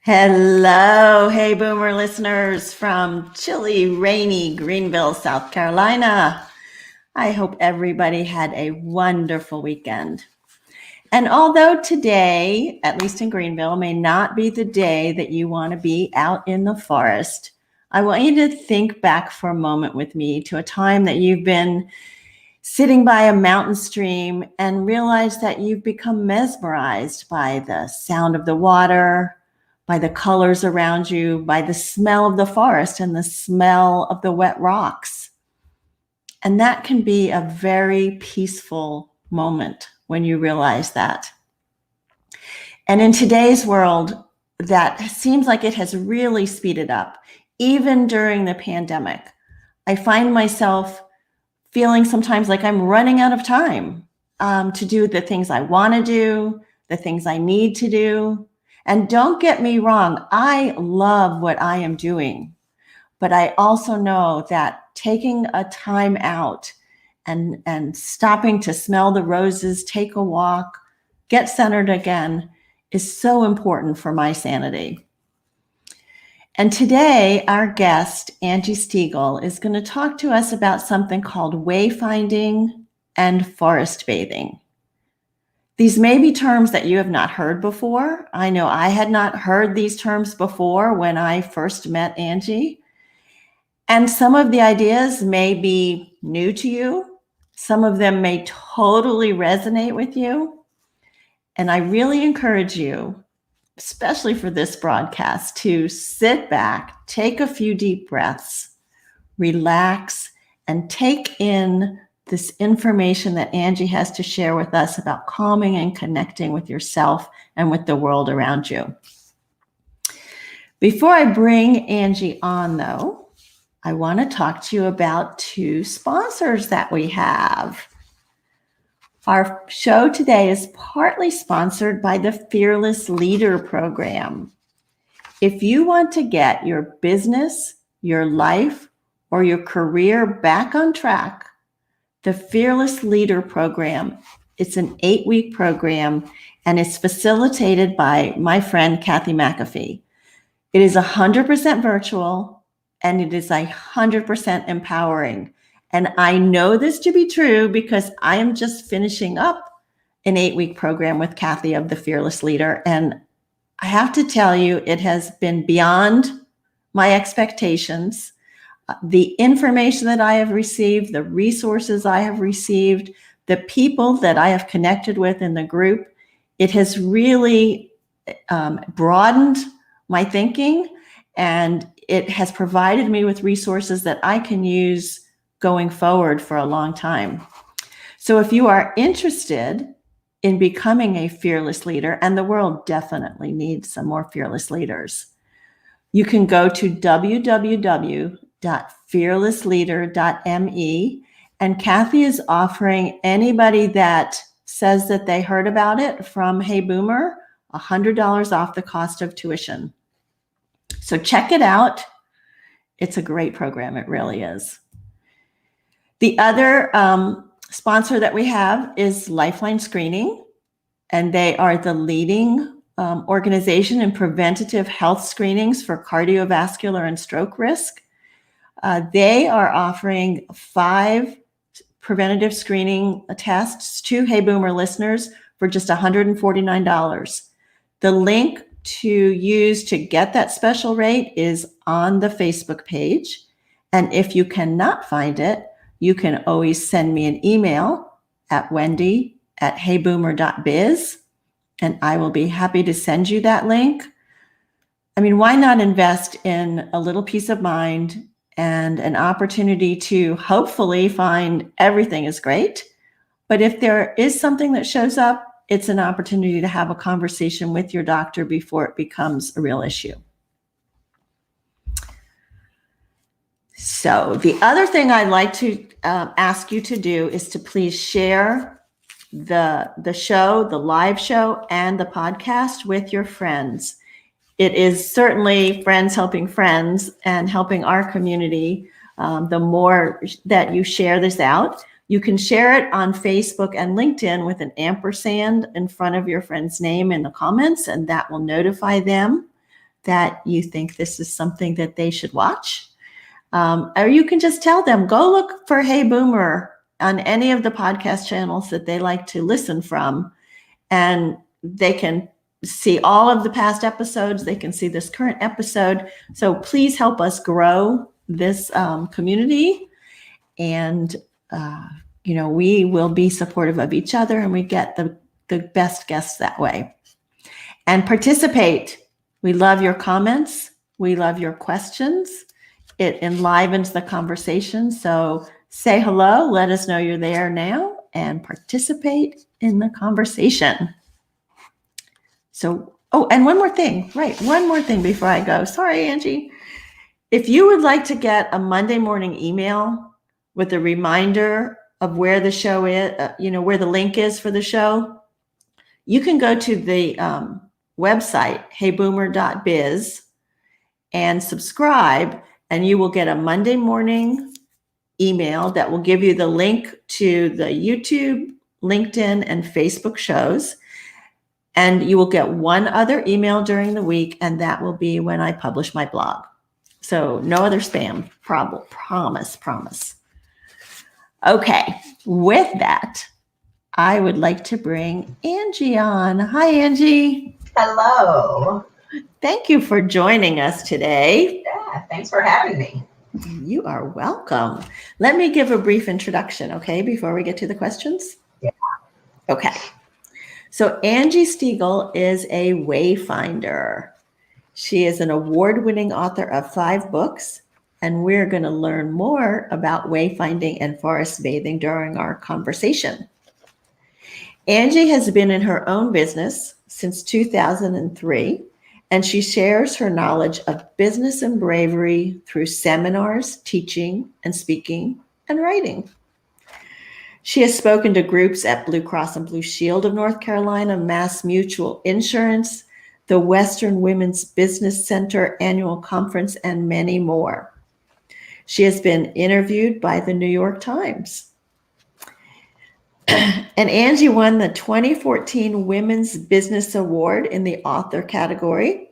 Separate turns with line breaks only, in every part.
Hello, hey boomer listeners from chilly, rainy Greenville, South Carolina. I hope everybody had a wonderful weekend. And although today, at least in Greenville, may not be the day that you want to be out in the forest, I want you to think back for a moment with me to a time that you've been sitting by a mountain stream and realize that you've become mesmerized by the sound of the water, by the colors around you, by the smell of the forest and the smell of the wet rocks. And that can be a very peaceful moment when you realize that. And in today's world, that seems like it has really speeded up. Even during the pandemic, I find myself feeling sometimes like I'm running out of time to do the things I want to do, the things I need to do. And don't get me wrong, I love what I am doing, but I also know that taking a time out and stopping to smell the roses, take a walk, get centered again is so important for my sanity. And today, our guest, Angie Stegall, is going to talk to us about something called wayfinding and forest bathing. These may be terms that you have not heard before. I know I had not heard these terms before when I first met Angie. And some of the ideas may be new to you. Some of them may totally resonate with you. And I really encourage you, especially for this broadcast, to sit back, take a few deep breaths, relax, and take in this information that Angie has to share with us about calming and connecting with yourself and with the world around you. Before I bring Angie on, though, I want to talk to you about two sponsors that we have. Our show today is partly sponsored by the Fearless Leader Program. If you want to get your business, your life, or your career back on track, the Fearless Leader Program, it's an 8-week program, and it's facilitated by my friend, Kathy McAfee. It is 100% virtual, and it is 100% empowering. And I know this to be true because I am just finishing up an 8-week program with Kathy of the Fearless Leader. And I have to tell you, it has been beyond my expectations. The information that I have received, the resources I have received, the people that I have connected with in the group, it has really broadened my thinking, and it has provided me with resources that I can use going forward for a long time. So if you are interested in becoming a fearless leader, and the world definitely needs some more fearless leaders, you can go to www.fearlessleader.me, and Kathy is offering anybody that says that they heard about it from Hey Boomer $100 off the cost of tuition. So check it out. It's a great program. It really is. The other sponsor that we have is Lifeline Screening, and they are the leading organization in preventative health screenings for cardiovascular and stroke risk. They are offering 5 preventative screening tests to Hey Boomer listeners for just $149. The link to use to get that special rate is on the Facebook page. And if you cannot find it, you can always send me an email at wendy@heyboomer.biz, and I will be happy to send you that link. I mean, why not invest in a little peace of mind and an opportunity to hopefully find everything is great. But if there is something that shows up, it's an opportunity to have a conversation with your doctor before it becomes a real issue. So the other thing I'd like to ask you to do is to please share the show, the live show, and the podcast with your friends. It is certainly friends helping friends and helping our community. The more that you share this out, you can share it on Facebook and LinkedIn with an ampersand in front of your friend's name in the comments, and that will notify them that you think this is something that they should watch. Or you can just tell them, go look for Hey Boomer on any of the podcast channels that they like to listen from. And they can see all of the past episodes. They can see this current episode. So please help us grow this community. And, we will be supportive of each other, and we get the best guests that way. And participate. We love your comments. We love your questions. It enlivens the conversation. So say hello. Let us know you're there now and participate in the conversation. So, and one more thing. Right. One more thing before I go. Sorry, Angie. If you would like to get a Monday morning email with a reminder of where the show is, where the link is for the show, you can go to the website, heyboomer.biz, and subscribe, and you will get a Monday morning email that will give you the link to the YouTube, LinkedIn, and Facebook shows. And you will get one other email during the week, and that will be when I publish my blog. So no other spam, promise. Okay, with that, I would like to bring Angie on. Hi, Angie.
Hello.
Thank you for joining us today.
Yeah, thanks for having me.
You are welcome. Let me give a brief introduction, okay, before we get to the questions?
Yeah.
Okay. So Angie Stegall is a Wayfinder. She is an award-winning author of 5 books, and we're going to learn more about wayfinding and forest bathing during our conversation. Angie has been in her own business since 2003, and she shares her knowledge of business and bravery through seminars, teaching, and speaking, and writing. She has spoken to groups at Blue Cross and Blue Shield of North Carolina, Mass Mutual Insurance, the Western Women's Business Center Annual Conference, and many more. She has been interviewed by the New York Times. And Angie won the 2014 Women's Business Award in the author category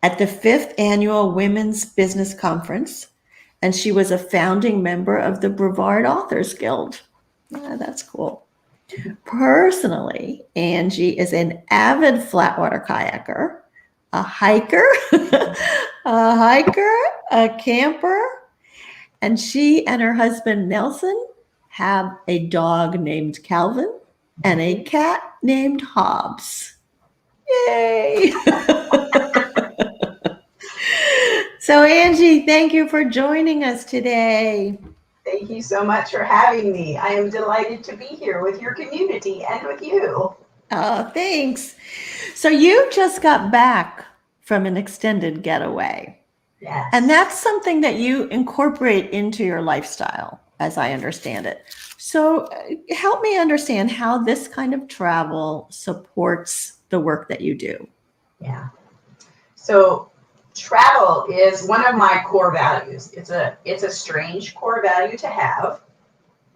at the 5th Annual Women's Business Conference, and she was a founding member of the Brevard Authors Guild. Yeah, that's cool. Personally, Angie is an avid flatwater kayaker, a hiker, a camper, and she and her husband Nelson have a dog named Calvin and a cat named Hobbs. Yay! So Angie, thank you for joining us today.
Thank you so much for having me. I am delighted to be here with your community and with you.
Oh, thanks. So you just got back from an extended getaway.
Yes.
And that's something that you incorporate into your lifestyle, as I understand it. So help me understand how this kind of travel supports the work that you do.
Yeah. So travel is one of my core values. It's a strange core value to have,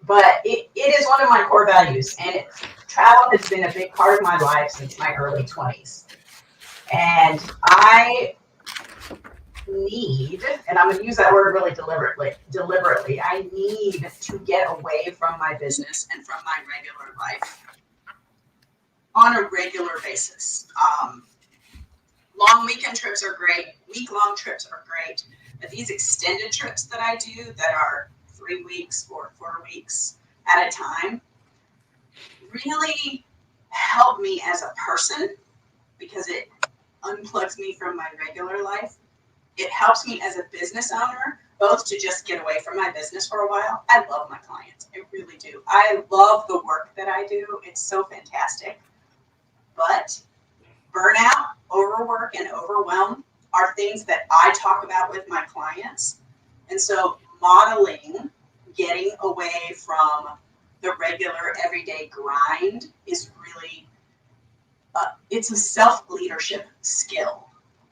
but it is one of my core values. And travel has been a big part of my life since my early 20s. And I need, and I'm going to use that word really deliberately, I need to get away from my business and from my regular life on a regular basis. Long weekend trips are great. Week-long trips are great. But these extended trips that I do that are 3 weeks or 4 weeks at a time really help me as a person because it unplugs me from my regular life. It helps me as a business owner, both to just get away from my business for a while. I love my clients. I really do. I love the work that I do. It's so fantastic. But burnout, overwork, and overwhelm are things that I talk about with my clients. And so modeling getting away from the regular everyday grind is really, it's a self-leadership skill.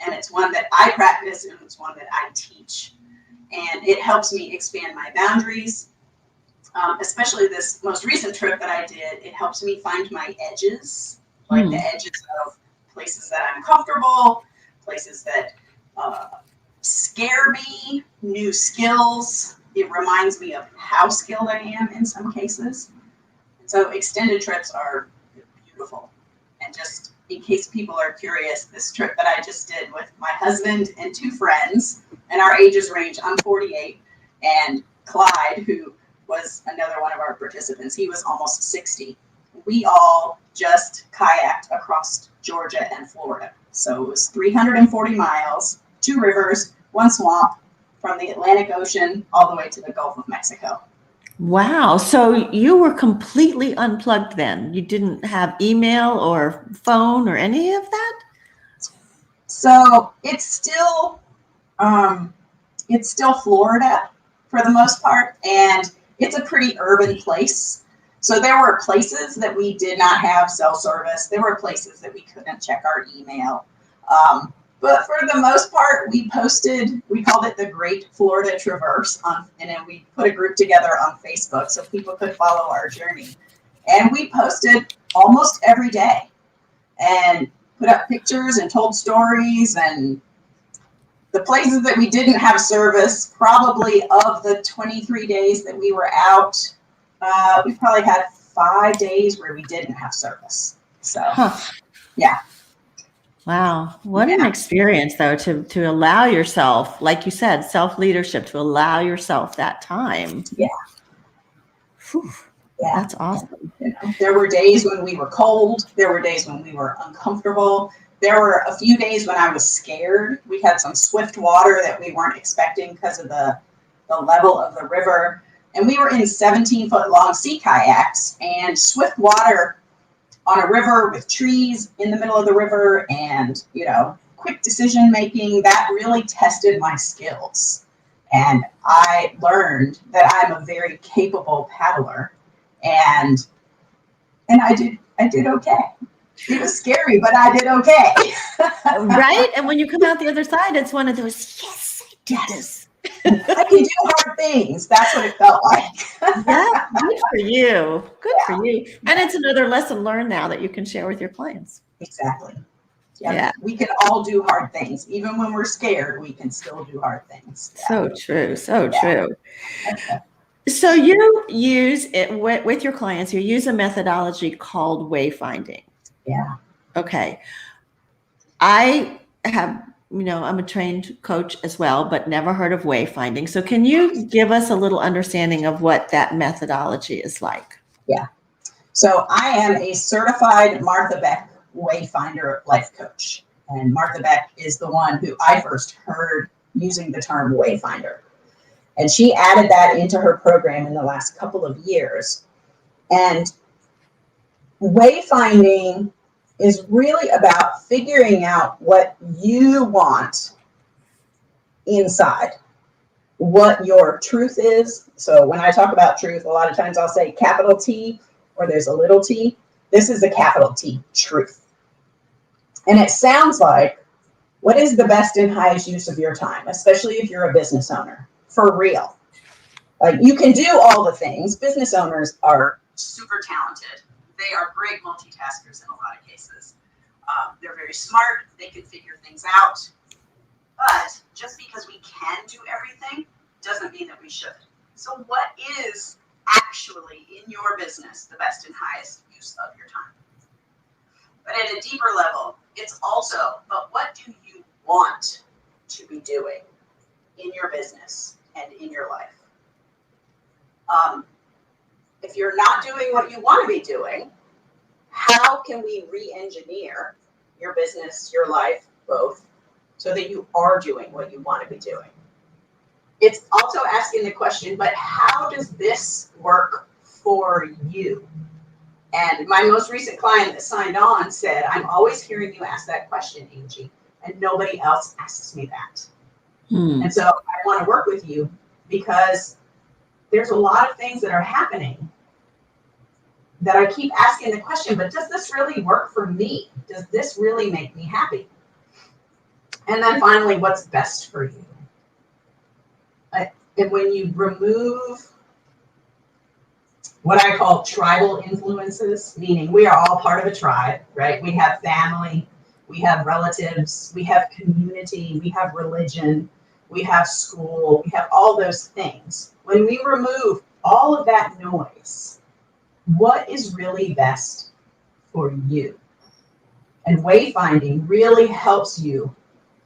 And it's one that I practice and it's one that I teach. And it helps me expand my boundaries. Especially this most recent trip that I did, it helps me find my edges, like the edges of places that I'm comfortable, places that scare me, new skills. It reminds me of how skilled I am in some cases. So extended trips are beautiful. And just in case people are curious, this trip that I just did with my husband and 2 friends, and our ages range, I'm 48, and Clyde, who was another one of our participants, he was almost 60. We all just kayaked across Georgia and Florida. So it was 340 miles, 2 rivers, 1 swamp, from the Atlantic Ocean all the way to the Gulf of Mexico.
Wow. So you were completely unplugged then. You didn't have email or phone or any of that?
So it's still Florida for the most part, and it's a pretty urban place. So there were places that we did not have cell service. There were places that we couldn't check our email. But for the most part, we called it the Great Florida Traverse, and then we put a group together on Facebook so people could follow our journey. And we posted almost every day and put up pictures and told stories. And the places that we didn't have service, probably of the 23 days that we were out, we probably had 5 days where we didn't have service. So, yeah.
Wow. What an experience, though, to allow yourself, like you said, self-leadership, to allow yourself that time.
Yeah.
Whew. Yeah. That's awesome.
You know, there were days when we were cold. There were days when we were uncomfortable. There were a few days when I was scared. We had some swift water that we weren't expecting because of the level of the river. And we were in 17-foot long sea kayaks, and swift water on a river with trees in the middle of the river and, quick decision making, that really tested my skills. And I learned that I'm a very capable paddler, and I did okay. It was scary, but I did okay.
Right? And when you come out the other side, it's one of those, yes, I did this.
I can do hard things. That's what it felt like.
Yeah, good for you. Good for you. And it's another lesson learned now that you can share with your clients.
Exactly.
Yeah.
We can all do hard things. Even when we're scared, we can still do hard things. Yeah.
So true. So true. Okay. So you use it with your clients, you use a methodology called wayfinding.
Yeah.
Okay. I have, I'm a trained coach as well, but never heard of wayfinding. So can you give us a little understanding of what that methodology is like?
Yeah. So I am a certified Martha Beck Wayfinder life coach. And Martha Beck is the one who I first heard using the term wayfinder. And she added that into her program in the last couple of years. And wayfinding is really about figuring out what you want inside, what your truth is. So when I talk about truth, a lot of times I'll say capital T or there's a little t. This is a capital T, truth. And it sounds like, what is the best and highest use of your time, especially if you're a business owner, for real? Like, you can do all the things. Business owners are super talented. They are great multitaskers in a lot of cases. They're very smart. They can figure things out. But just because we can do everything doesn't mean that we should. So what is actually in your business the best and highest use of your time? But at a deeper level, it's also, but what do you want to be doing in your business and in your life? If you're not doing what you want to be doing, how can we re-engineer your business, your life, both, so that you are doing what you want to be doing? It's also asking the question, but how does this work for you? And my most recent client that signed on said, I'm always hearing you ask that question, Angie, and nobody else asks me that. And so I want to work with you because there's a lot of things that are happening that I keep asking the question, but does this really work for me? Does this really make me happy? And then finally, what's best for you? And when you remove what I call tribal influences, meaning we are all part of a tribe, right? We have family, we have relatives, we have community, we have religion, we have school, we have all those things. When we remove all of that noise, what is really best for you? And wayfinding really helps you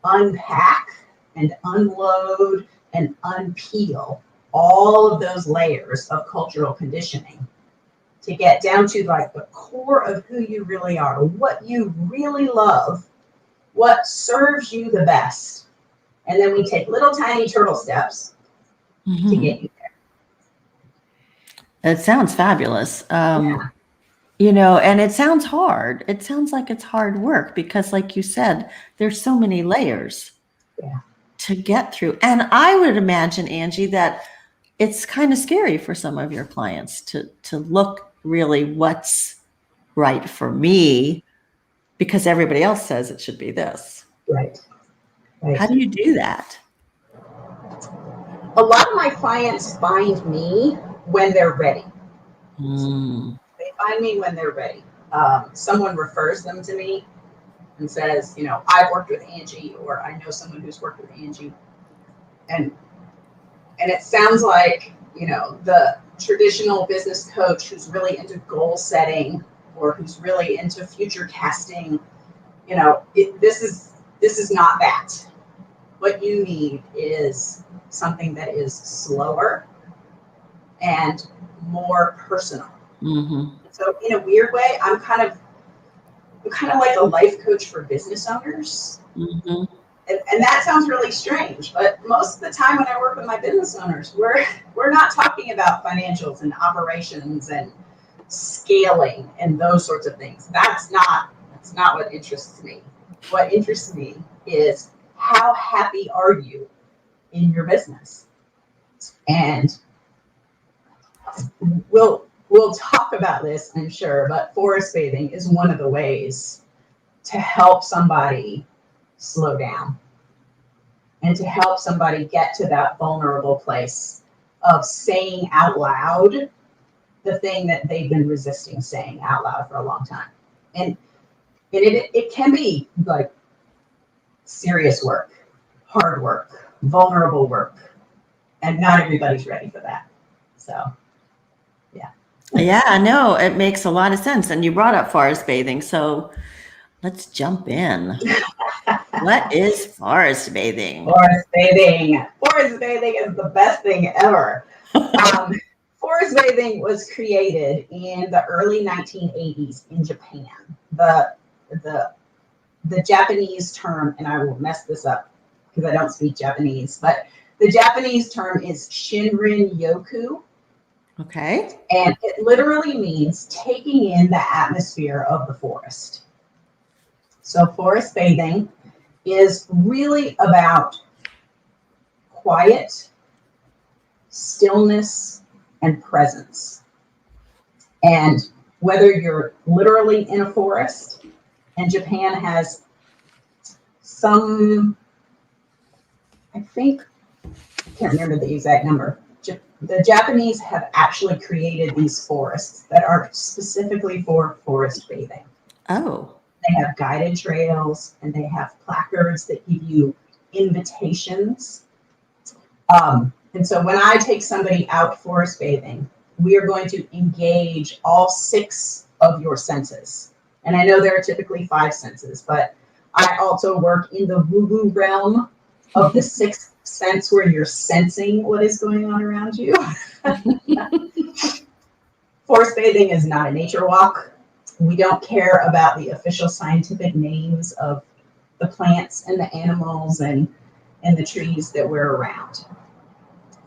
unpack and unload and unpeel all of those layers of cultural conditioning to get down to like the core of who you really are, what you really love, what serves you the best. And then we take little tiny turtle steps to get you
there. It sounds fabulous.
there.
And it sounds hard. It sounds like it's hard work because, like you said, there's so many layers to get through. And I would imagine, Angie, that it's kind of scary for some of your clients to look really what's right for me because everybody else says it should be this.
Right.
How do you do that?
A lot of my clients find me when they're ready. They find me when they're ready. Someone refers them to me and says, I've worked with Angie, or I know someone who's worked with Angie. And it sounds like, the traditional business coach who's really into goal setting or who's really into future casting, this is not that. What you need is something that is slower and more personal. So in a weird way, I'm kind of like a life coach for business owners. And that sounds really strange, but most of the time when I work with my business owners, we're not talking about financials and operations and scaling and those sorts of things. That's not what interests me. What interests me is how happy are you in your business? And we'll talk about this, I'm sure, but forest bathing is one of the ways to help somebody slow down and to help somebody get to that vulnerable place of saying out loud the thing that they've been resisting saying out loud for a long time. And it can be like serious work, hard work, vulnerable work, and not everybody's ready for that. So, yeah.
Yeah, no, it makes a lot of sense. And you brought up forest bathing, so let's jump in. What is forest bathing?
Forest bathing. Forest bathing is the best thing ever. Forest bathing was created in the early 1980s in Japan. The Japanese term, and I will mess this up because I don't speak Japanese, but the Japanese term is Shinrin Yoku.
Okay.
And it literally means taking in the atmosphere of the forest. So forest bathing is really about quiet, stillness, and presence. And whether you're literally in a forest, and Japan has some, I think, I can't remember the exact number. The Japanese have actually created these forests that are specifically for forest bathing.
Oh.
They have guided trails and they have placards that give you invitations. And so when I take somebody out forest bathing, we are going to engage all 6 of your senses. And I know there are typically 5 senses, but I also work in the woo-woo realm of the 6th sense where you're sensing what is going on around you. Forest bathing is not a nature walk. We don't care about the official scientific names of the plants and the animals and the trees that we're around.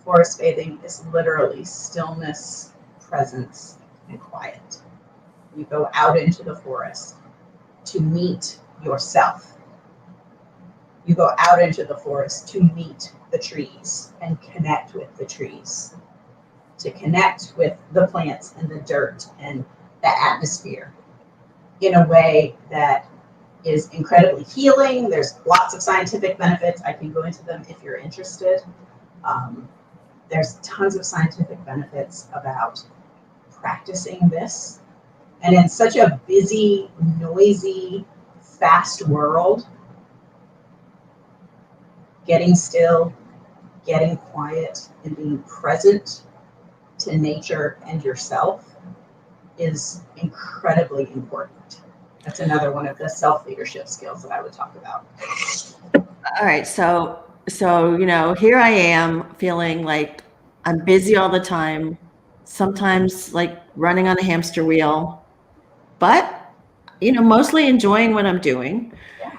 Forest bathing is literally stillness, presence, and quiet. You go out into the forest to meet yourself. You go out into the forest to meet the trees and connect with the trees, to connect with the plants and the dirt and the atmosphere in a way that is incredibly healing. There's lots of scientific benefits. I can go into them if you're interested. There's tons of scientific benefits about practicing this. And in such a busy, noisy, fast world, getting still, getting quiet, and being present to nature and yourself is incredibly important. That's another one of the self-leadership skills that I would talk about.
All right. So, here I am feeling like I'm busy all the time, sometimes like running on a hamster wheel, but, mostly enjoying what I'm doing.
Yeah.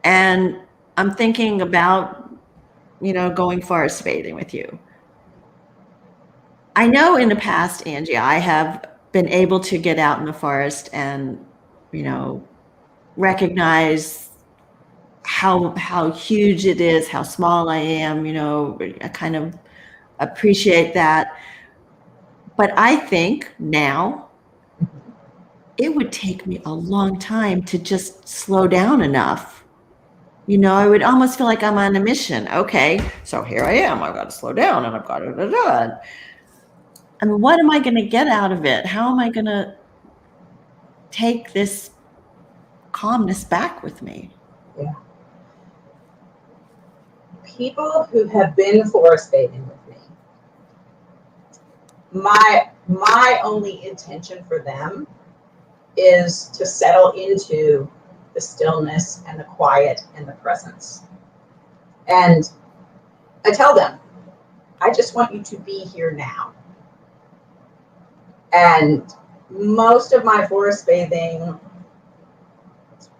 And I'm thinking about, going forest bathing with you. I know in the past, Angie, I have been able to get out in the forest and, recognize how huge it is, how small I am, I kind of appreciate that. But I think now it would take me a long time to just slow down enough. I would almost feel like I'm on a mission. Okay, so here I am. I've got to slow down and I've got to. I mean, what am I going to get out of it? How am I going to take this calmness back with me?
Yeah. People who have been forest bathing with me, my only intention for them is to settle into the stillness and the quiet and the presence. And I tell them, I just want you to be here now. And most of my forest bathing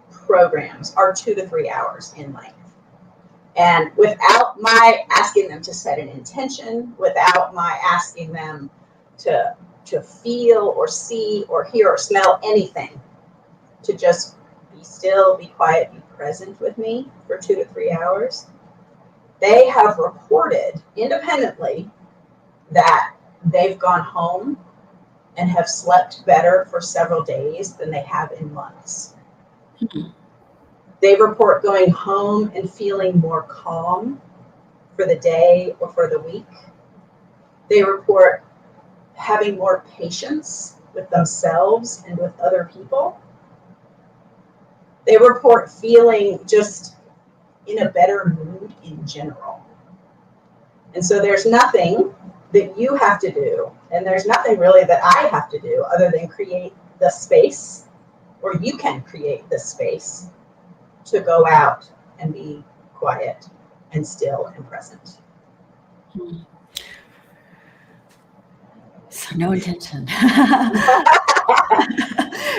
programs are 2 to 3 hours in length. And without my asking them to set an intention, without my asking them to feel or see or hear or smell anything, to just be still, be quiet, be present with me for 2 to 3 hours, they have reported independently that they've gone home and have slept better for several days than they have in months.
Mm-hmm.
They report going home and feeling more calm for the day or for the week. They report having more patience with themselves and with other people. They report feeling just in a better mood in general. And so there's nothing that you have to do, and there's nothing really that I have to do other than create the space, or you can create the space to go out and be quiet and still and present.
So no intention.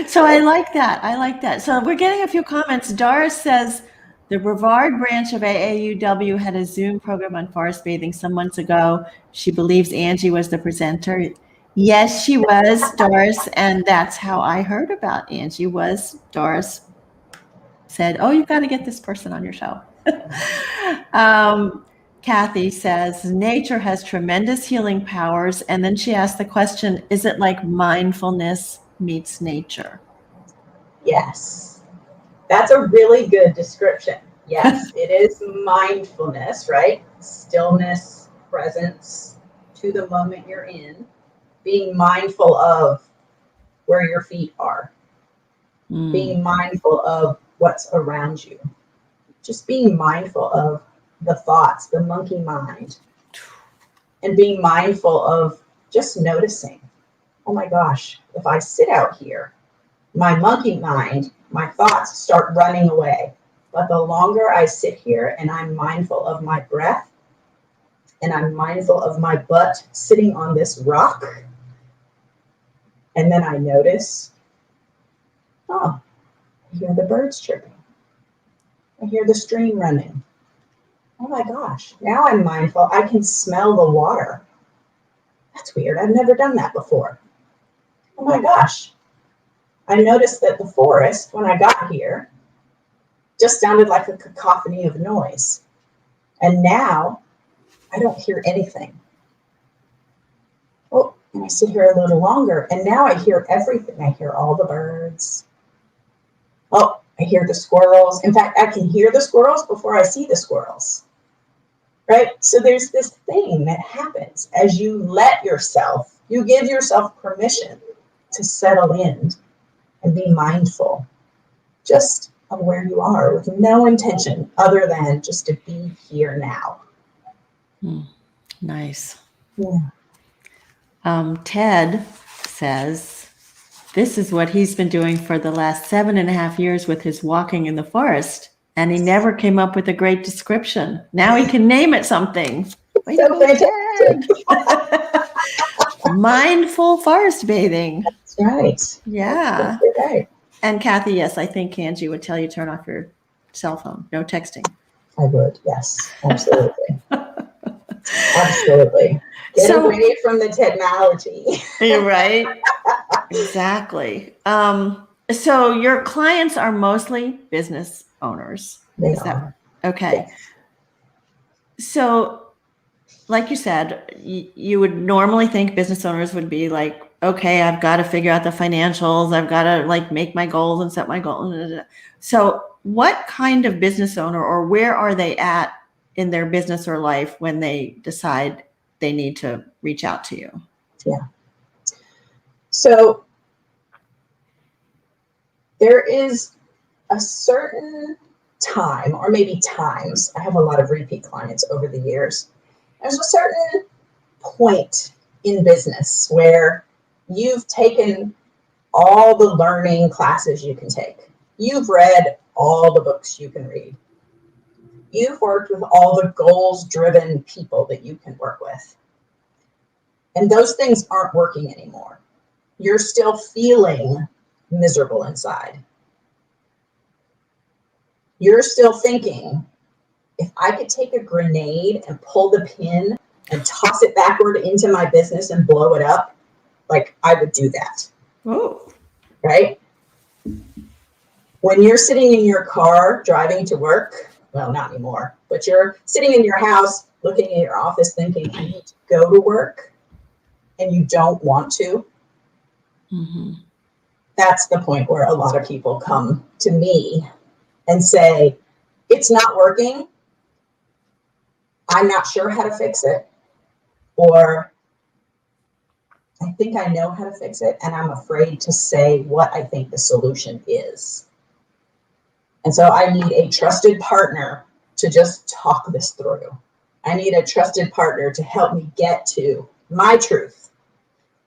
So I like that. So we're getting a few comments. Doris says the Brevard branch of AAUW had a Zoom program on forest bathing some months ago. She believes Angie was the presenter. Yes, she was, Doris, and that's how I heard about Angie. Was Doris said, "Oh, you've got to get this person on your show." Kathy says, nature has tremendous healing powers. And then she asked the question, is it like mindfulness meets nature?
Yes, that's a really good description. Yes, it is mindfulness, right? Stillness, presence to the moment you're in, being mindful of where your feet are, being mindful of what's around you, just being mindful of the thoughts, the monkey mind, and being mindful of just noticing, oh my gosh, if I sit out here, my monkey mind, my thoughts start running away. But the longer I sit here and I'm mindful of my breath, and I'm mindful of my butt sitting on this rock, and then I notice, oh, I hear the birds chirping. I hear the stream running. Oh my gosh, now I'm mindful. I can smell the water. That's weird. I've never done that before. Oh my gosh. I noticed that the forest, when I got here, just sounded like a cacophony of noise. And now I don't hear anything. Oh, and I sit here a little longer, and now I hear everything. I hear all the birds. Oh, I hear the squirrels. In fact, I can hear the squirrels before I see the squirrels. Right? So there's this thing that happens as you you give yourself permission to settle in and be mindful. Just of where you are with no intention other than just to be here now.
Nice.
Yeah.
Ted says, this is what he's been doing for the last 7.5 years with his walking in the forest. And he never came up with a great description. Now he can name it something. Way to go, Ted. Mindful forest bathing.
That's right.
Yeah.
That's right.
And Kathy, yes, I think Angie would tell you turn off your cell phone. No texting.
I would. Yes, absolutely. Absolutely. Get away from the technology.
You're right. Exactly. So your clients are mostly business owners.
They are.
Okay.
Yes.
So, like you said, you would normally think business owners would be like, okay, I've got to figure out the financials. I've got to like make my goals and set my goals. So what kind of business owner, or where are they at in their business or life when they decide they need to reach out to you?
Yeah. So there is a certain time, or maybe times, I have a lot of repeat clients over the years. There's a certain point in business where you've taken all the learning classes you can take. You've read all the books you can read. You've worked with all the goals-driven people that you can work with. And those things aren't working anymore. You're still feeling miserable inside. You're still thinking, if I could take a grenade and pull the pin and toss it backward into my business and blow it up, like I would do that.
Oh.
Right? When you're sitting in your car driving to work, well, not anymore, but you're sitting in your house looking at your office thinking, I need to go to work, and you don't want to.
Mm-hmm.
That's the point where a lot of people come to me and say, it's not working. I'm not sure how to fix it. Or I think I know how to fix it, and I'm afraid to say what I think the solution is. And so I need a trusted partner to just talk this through. I need a trusted partner to help me get to my truth,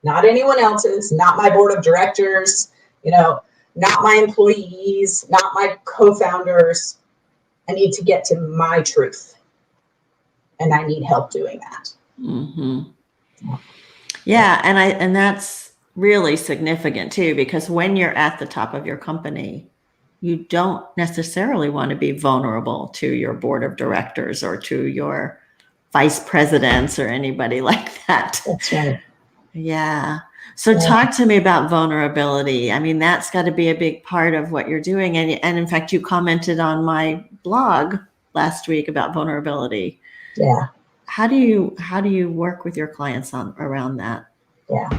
not anyone else's, not my board of directors, not my employees, not my co-founders. I need to get to my truth, and I need help doing that.
Mm-hmm. Yeah, and that's really significant too, because when you're at the top of your company, you don't necessarily want to be vulnerable to your board of directors or to your vice presidents or anybody like that.
That's right.
Yeah. So talk to me about vulnerability. I mean, that's got to be a big part of what you're doing. And in fact, you commented on my blog last week about vulnerability.
Yeah.
How do you work with your clients around that?
Yeah.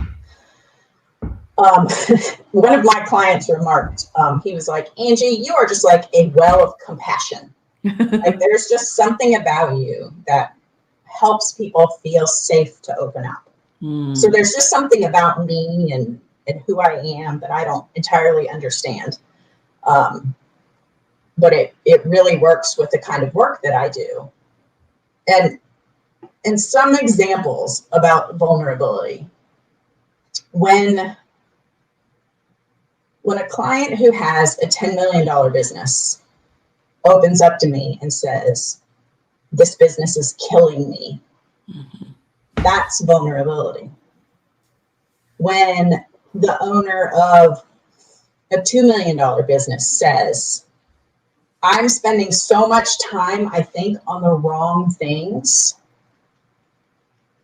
One of my clients remarked, he was like, Angie, you are just like a well of compassion. Like there's just something about you that helps people feel safe to open up. So there's just something about me and who I am that I don't entirely understand. But it really works with the kind of work that I do. And some examples about vulnerability. When a client who has a $10 million business opens up to me and says, this business is killing me, that's vulnerability. When the owner of a $2 million business says, I'm spending so much time, I think, on the wrong things,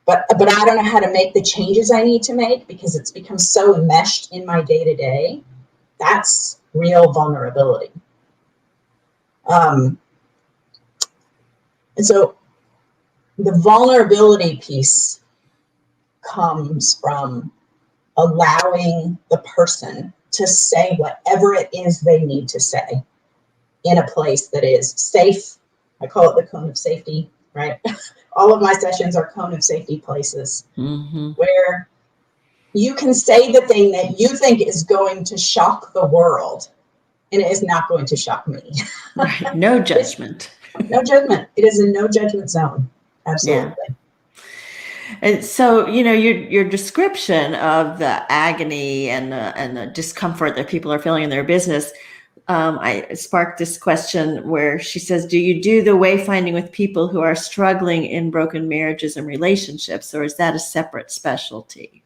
but I don't know how to make the changes I need to make because it's become so enmeshed in my day-to-day, that's real vulnerability. And so the vulnerability piece comes from allowing the person to say whatever it is they need to say in a place that is safe. I call it the cone of safety, right? All of my sessions are cone of safety places where you can say the thing that you think is going to shock the world and it is not going to shock me.
Right. No judgment.
No judgment. It is a no judgment zone. Absolutely.
Yeah. And so, your description of the agony and the discomfort that people are feeling in their business, I sparked this question where she says, do you do the wayfinding with people who are struggling in broken marriages and relationships, or is that a separate specialty?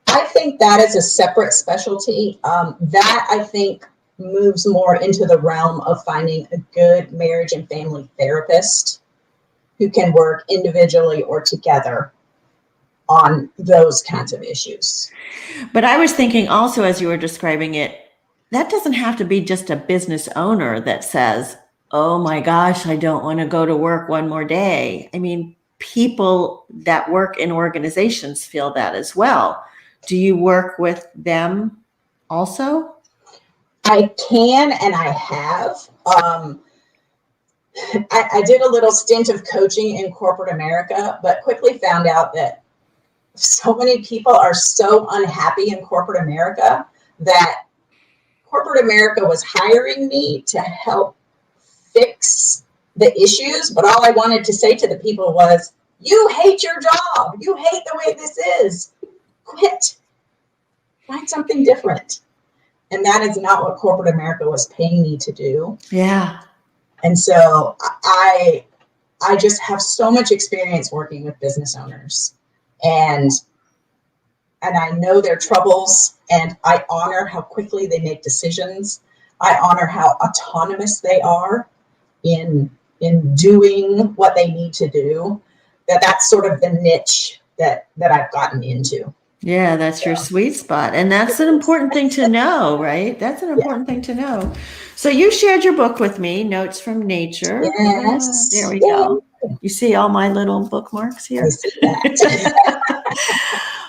I think that is a separate specialty. That I think moves more into the realm of finding a good marriage and family therapist who can work individually or together on those kinds of issues.
But I was thinking also, as you were describing it, that doesn't have to be just a business owner that says, oh my gosh, I don't want to go to work one more day. I mean, people that work in organizations feel that as well. Do you work with them also?
I can, and I have. I did a little stint of coaching in corporate America, but quickly found out that so many people are so unhappy in corporate America that corporate America was hiring me to help fix the issues. But all I wanted to say to the people was, you hate your job. You hate the way this is. Quit. Find something different. And that is not what corporate America was paying me to do.
Yeah.
And so I just have so much experience working with business owners, and I know their troubles, and I honor how quickly they make decisions. I honor how autonomous they are in doing what they need to do. That's sort of the niche that I've gotten into.
Yeah, that's your sweet spot. And that's an important thing to know, right? That's an important thing to know. So you shared your book with me, Notes from Nature.
Yes.
There we go. You see all my little bookmarks here?
I see that.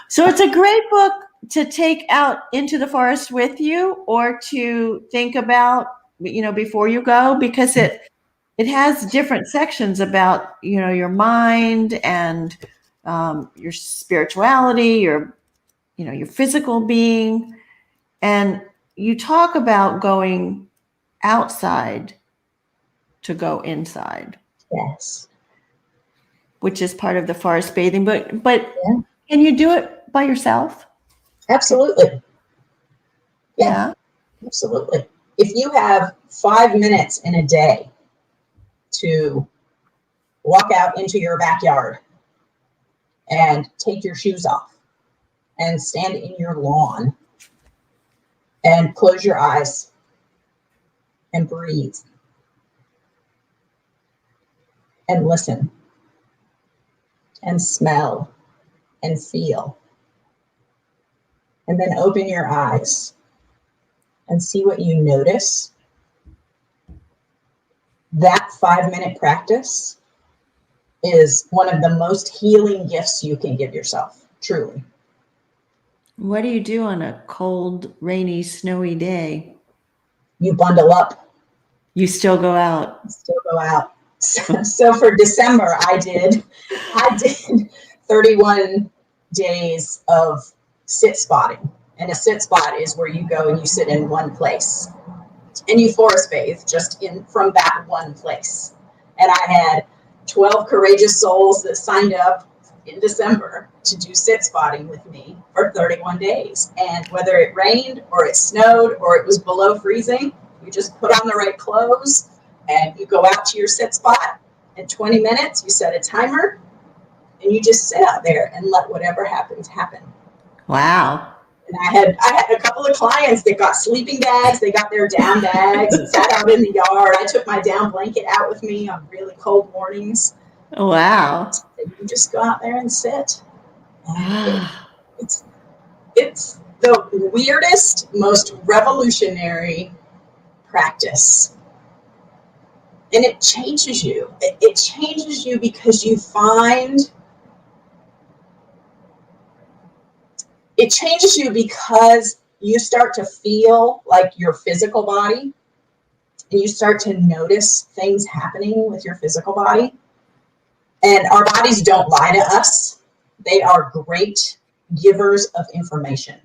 So it's a great book to take out into the forest with you, or to think about, before you go, because it has different sections about, your mind and your spirituality, your physical being. And you talk about going outside to go inside.
Yes.
Which is part of the forest bathing. But can you do it by yourself?
Absolutely. Yeah. Absolutely. If you have 5 minutes in a day to walk out into your backyard and take your shoes off and stand in your lawn and close your eyes and breathe and listen and smell and feel, and then open your eyes and see what you notice, that 5-minute practice is one of the most healing gifts you can give yourself, truly.
What do you do on a cold, rainy, snowy day?
You bundle up.
You still go out.
So for December, I did 31 days of sit spotting. And a sit spot is where you go and you sit in one place and you forest bathe just from that one place. And I had 12 courageous souls that signed up in December to do sit spotting with me for 31 days. And whether it rained or it snowed or it was below freezing, you just put on the right clothes and you go out to your sit spot. In 20 minutes, you set a timer and you just sit out there and let whatever happens happen.
Wow.
And I had a couple of clients that got sleeping bags. They got their down bags and sat out in the yard. I took my down blanket out with me on really cold mornings.
Wow.
And you just go out there and sit. And it's the weirdest, most revolutionary practice. And it changes you. It changes you because you find... It changes you because you start to feel like your physical body, and you start to notice things happening with your physical body. And our bodies don't lie to us. They are great givers of information.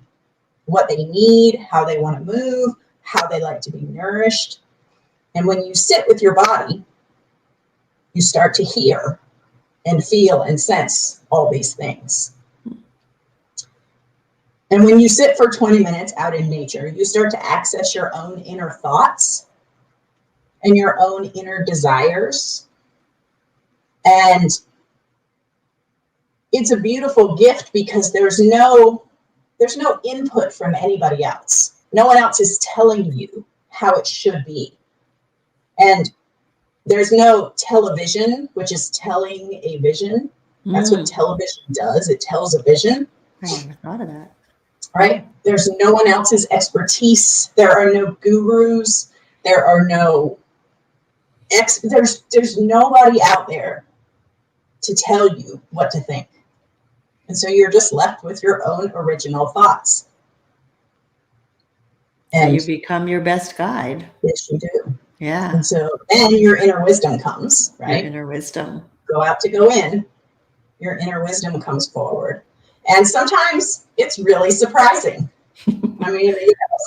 What they need, how they want to move, how they like to be nourished. And when you sit with your body, you start to hear and feel and sense all these things. And when you sit for 20 minutes out in nature, you start to access your own inner thoughts and your own inner desires. And it's a beautiful gift because there's no input from anybody else. No one else is telling you how it should be. And there's no television, which is telling a vision. That's what television does. It tells a vision.
I never thought of that.
Right? There's no one else's expertise. There are no gurus. There are no there's nobody out there to tell you what to think. And so you're just left with your own original thoughts. And
so you become your best guide.
Yes, you do.
Yeah.
And so then your inner wisdom comes, right?
Your inner wisdom.
Go out to go in. Your inner wisdom comes forward. And sometimes it's really surprising. I mean,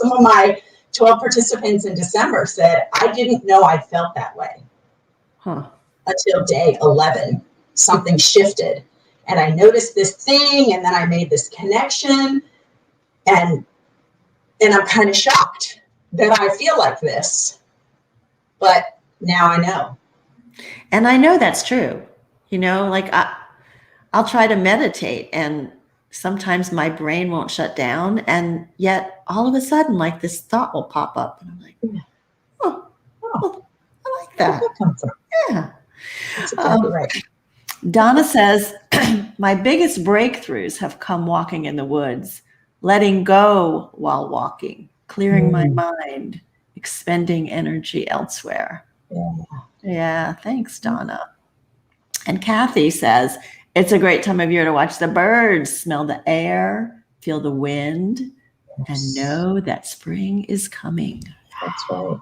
some of my 12 participants in December said, I didn't know I felt that way. Until day 11, something shifted. And I noticed this thing, and then I made this connection. And I'm kind of shocked that I feel like this. But now I know.
And I know that's true. Like I'll try to meditate, and sometimes my brain won't shut down. And yet all of a sudden, like this thought will pop up. And I'm like, oh, I like that. Yeah.
That's exactly right.
Donna says, my biggest breakthroughs have come walking in the woods, letting go while walking, clearing my mind, expending energy elsewhere. Yeah. Thanks, Donna. And Kathy says, it's a great time of year to watch the birds, smell the air, feel the wind, and know that spring is coming.
That's right.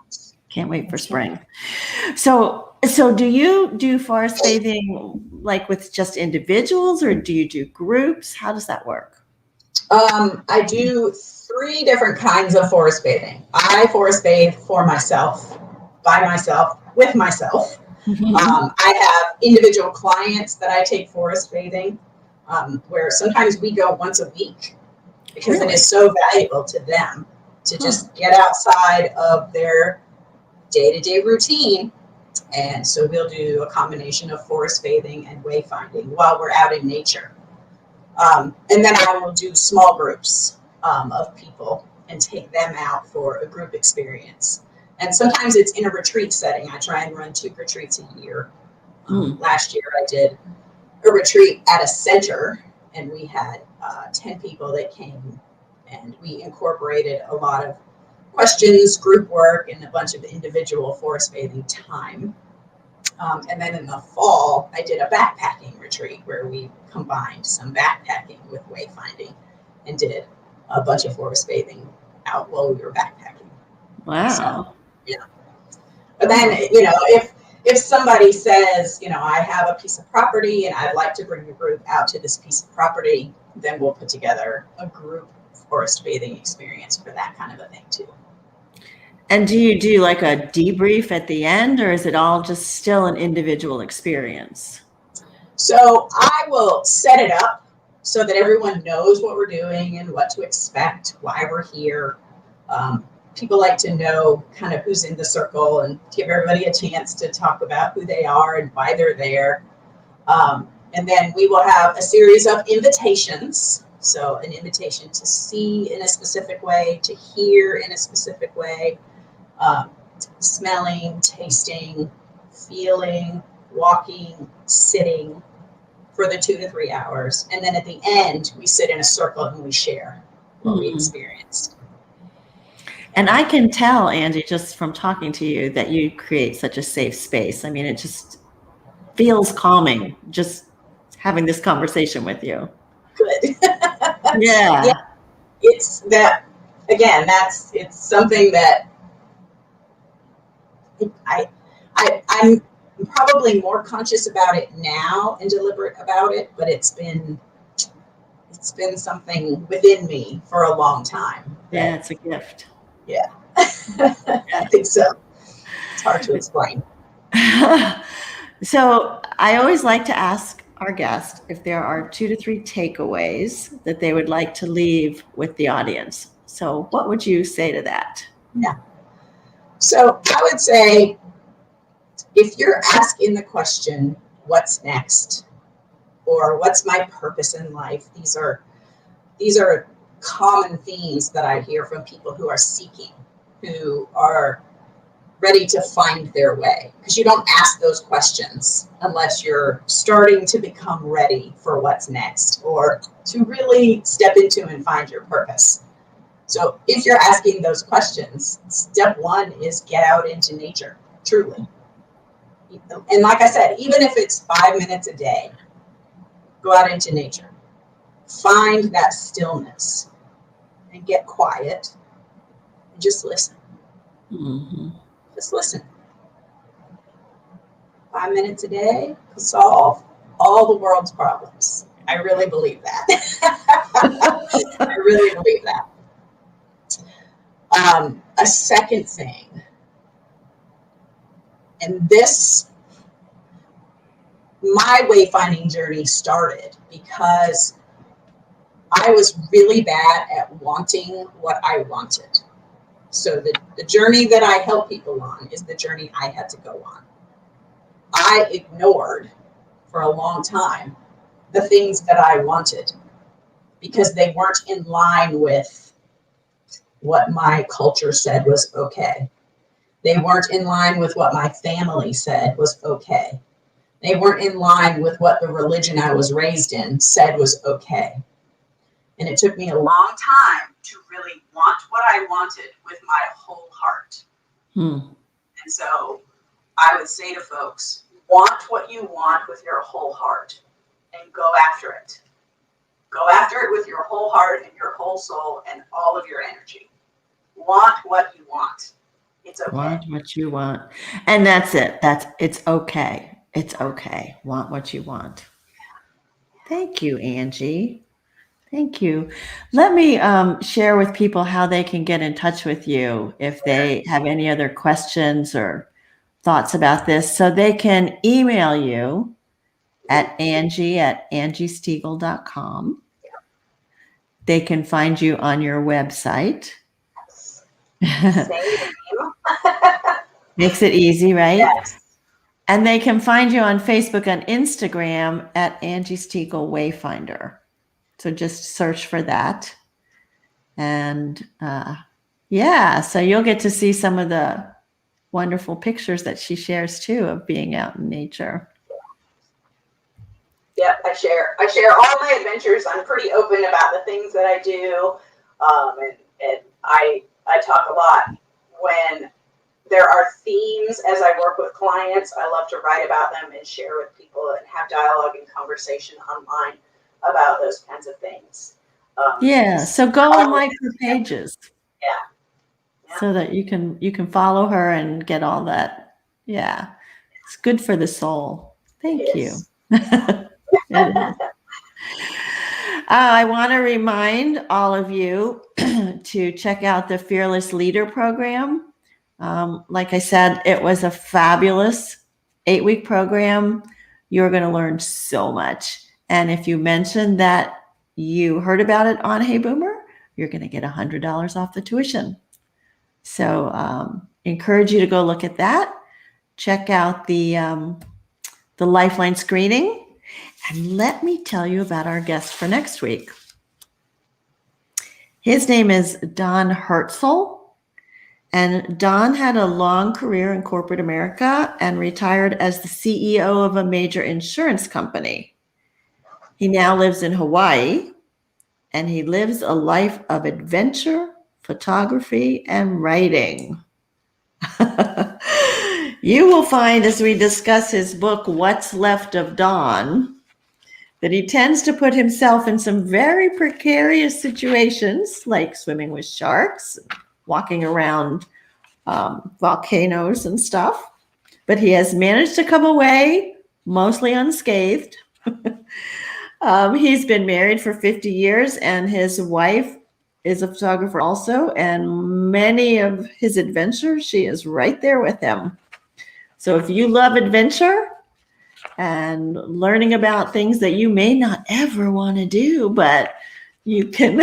Can't wait for spring. So do you do forest bathing like with just individuals, or do you do groups? How does that work?
I do 3 different kinds of forest bathing. I forest bathe for myself, by myself, with myself. I have individual clients that I take forest bathing, where sometimes we go once a week because it is so valuable to them to just get outside of their day-to-day routine. And so we'll do a combination of forest bathing and wayfinding while we're out in nature. And then I will do small groups of people and take them out for a group experience. And sometimes it's in a retreat setting. I try and run 2 retreats a year. Last year I did a retreat at a center, and we had 10 people that came, and we incorporated a lot of questions, group work, and a bunch of individual forest bathing time. And then in the fall, I did a backpacking retreat where we combined some backpacking with wayfinding and did a bunch of forest bathing out while we were backpacking.
Wow.
So, yeah. But then, if somebody says, I have a piece of property and I'd like to bring the group out to this piece of property, then we'll put together a group forest bathing experience for that kind of a thing too.
And do you do like a debrief at the end, or is it all just still an individual experience?
So I will set it up so that everyone knows what we're doing and what to expect, why we're here. People like to know kind of who's in the circle and give everybody a chance to talk about who they are and why they're there. And then we will have a series of invitations. So an invitation to see in a specific way, to hear in a specific way, smelling, tasting, feeling, walking, sitting for the 2 to 3 hours. And then at the end, we sit in a circle and we share what we experienced.
And I can tell, Angie, just from talking to you, that you create such a safe space. I mean, it just feels calming just having this conversation with you.
Good.
Yeah.
It's that, again, it's something that I'm probably more conscious about it now and deliberate about it, but it's been something within me for a long time.
Yeah, it's a gift.
Yeah. I think so. It's hard to explain.
So I always like to ask our guest if there are 2 to 3 takeaways that they would like to leave with the audience. So what would you say to that?
Yeah. So I would say, if you're asking the question, what's next? Or what's my purpose in life? These are common themes that I hear from people who are seeking, who are ready to find their way. Because you don't ask those questions unless you're starting to become ready for what's next, or to really step into and find your purpose. So if you're asking those questions, step one is get out into nature, truly. And like I said, even if it's 5 minutes a day, go out into nature. Find that stillness and get quiet and just listen.
Mm-hmm.
Just listen. 5 minutes a day will solve all the world's problems. I really believe that. I really believe that. A second thing, and this, my wayfinding journey started because I was really bad at wanting what I wanted. So the journey that I help people on is the journey I had to go on. I ignored for a long time the things that I wanted because they weren't in line with what my culture said was okay. They weren't in line with what my family said was okay. They weren't in line with what the religion I was raised in said was okay. And it took me a long time to really want what I wanted with my whole heart. And so I would say to folks, want what you want with your whole heart and go after it. Go after it with your whole heart and your whole soul and all of your energy. Want what you want. It's okay.
Want what you want. And that's it. It's okay. It's okay. Want what you want. Thank you, Angie. Thank you. Let me share with people how they can get in touch with you if they have any other questions or thoughts about this. So they can email you at angiestegall.com. They can find you on your website. Makes it easy, right?
Yes.
And they can find you on Facebook and Instagram at Angie Stegall Wayfinder. So just search for that. And so you'll get to see some of the wonderful pictures that she shares too of being out in nature.
Yep, I share all my adventures. I'm pretty open about the things that I do. And I talk a lot when there are themes as I work with clients. I love to write about them and share with people and have dialogue and conversation online about those kinds of things.
So go and like her pages.
Yeah.
So that you can follow her and get all that. Yeah. It's good for the soul. Thank you. I want to remind all of you to check out the Fearless Leader program. Like I said, it was a fabulous 8-week program. You're going to learn so much. And if you mention that you heard about it on Hey Boomer, you're going to get $100 off the tuition. So encourage you to go look at that. Check out the Lifeline screening. And let me tell you about our guest for next week. His name is Don Hertzel. And Don had a long career in corporate America and retired as the CEO of a major insurance company. He now lives in Hawaii, and he lives a life of adventure, photography, and writing. You will find as we discuss his book, What's Left of Don, that he tends to put himself in some very precarious situations, like swimming with sharks, walking around volcanoes and stuff. But he has managed to come away mostly unscathed. He's been married for 50 years, and his wife is a photographer also, and many of his adventures, she is right there with him. So if you love adventure and learning about things that you may not ever want to do, but you can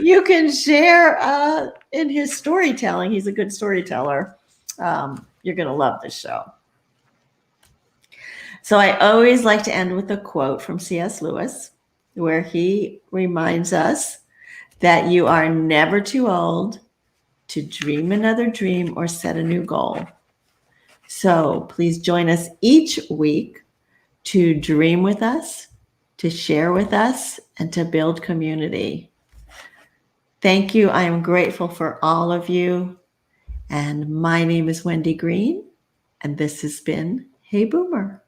you can share in his storytelling. He's a good storyteller. You're going to love this show. So I always like to end with a quote from C.S. Lewis, where he reminds us that you are never too old to dream another dream or set a new goal. So please join us each week to dream with us, to share with us, and to build community. Thank you. I am grateful for all of you. And my name is Wendy Green, and this has been Hey Boomer.